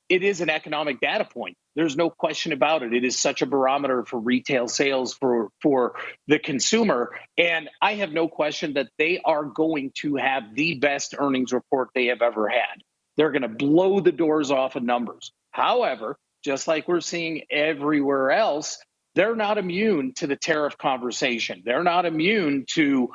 it is an economic data point. There's no question about it. It is such a barometer for retail sales for the consumer. And I have no question that they are going to have the best earnings report they have ever had. They're going to blow the doors off of numbers. However, just like we're seeing everywhere else, they're not immune to the tariff conversation. They're not immune to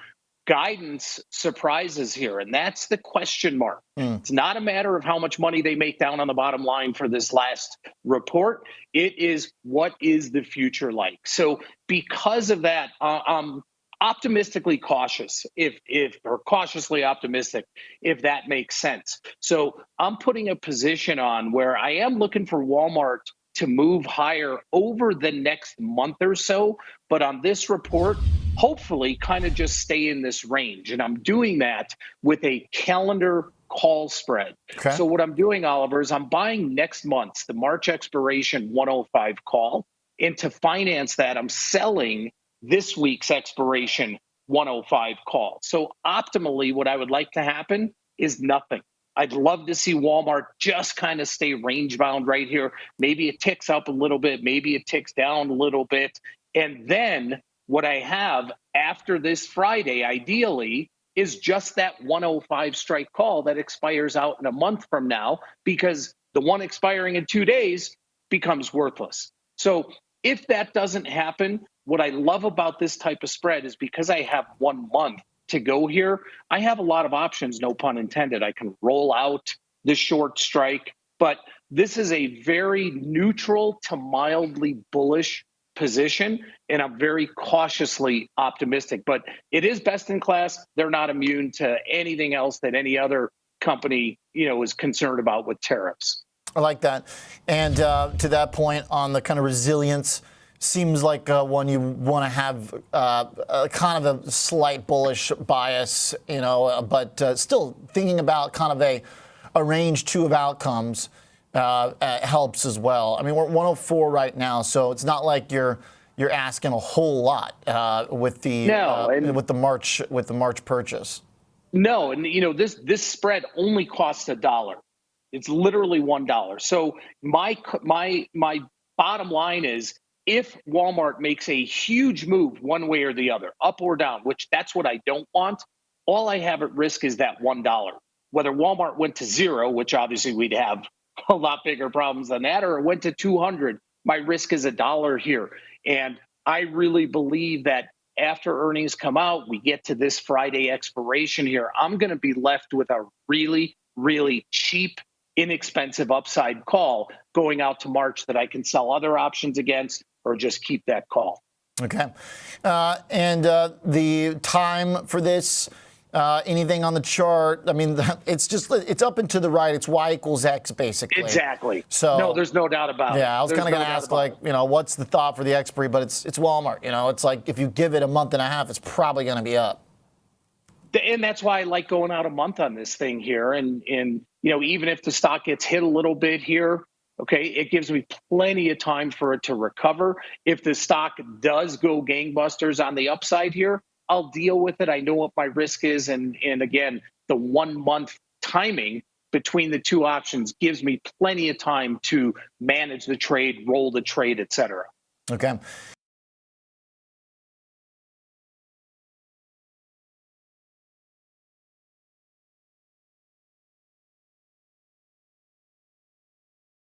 guidance surprises here. And that's the question mark. It's not a matter of how much money they make down on the bottom line for this last report. It is, what is the future like? So because of that, I'm optimistically cautious, or cautiously optimistic, if that makes sense. So I'm putting a position on where I am looking for Walmart to move higher over the next month or so. But on this report, hopefully kind of just stay in this range. And I'm doing that with a calendar call spread. Okay. So what I'm doing, Oliver, is I'm buying next month's, the March expiration 105 call. And to finance that, I'm selling this week's expiration 105 call. So optimally, what I would like to happen is nothing. I'd love to see Walmart just kind of stay range bound right here. Maybe it ticks up a little bit. Maybe it ticks down a little bit. And then what I have after this Friday, ideally, is just that 105 strike call that expires out in a month from now, because the one expiring in 2 days becomes worthless. So if that doesn't happen, what I love about this type of spread is because I have 1 month to go here, I have a lot of options, no pun intended. I can roll out the short strike, but this is a very neutral to mildly bullish position, and I'm very cautiously optimistic. But it is best in class. They're not immune to anything else that any other company, is concerned about with tariffs. I like that. And to that point on the kind of resilience, seems like one you want to have kind of a slight bullish bias, but still thinking about kind of a range too of outcomes helps as well. I mean, we're at 104 right now, so it's not like you're asking a whole lot with the March purchase. No, and this spread only costs $1. It's literally $1. So my bottom line is, if Walmart makes a huge move one way or the other, up or down, which that's what I don't want, all I have at risk is that $1. Whether Walmart went to 0, which obviously we'd have a lot bigger problems than that, or it went to 200, my risk is $1 here. And I really believe that after earnings come out, we get to this Friday expiration here, I'm going to be left with a really, really cheap, inexpensive upside call going out to March that I can sell other options against, or just keep that call. Okay. And the time for this, anything on the chart? I mean, it's up and to the right. It's Y equals X, basically. Exactly. So no, there's no doubt about it. Yeah, I was kind of going to ask, what's the thought for the expiry? But it's Walmart. It's like if you give it a month and a half, it's probably going to be up. And that's why I like going out a month on this thing here. And even if the stock gets hit a little bit here, okay, it gives me plenty of time for it to recover. If the stock does go gangbusters on the upside here, I'll deal with it. I know what my risk is. And again, the 1 month timing between the two options gives me plenty of time to manage the trade, roll the trade, et cetera. Okay.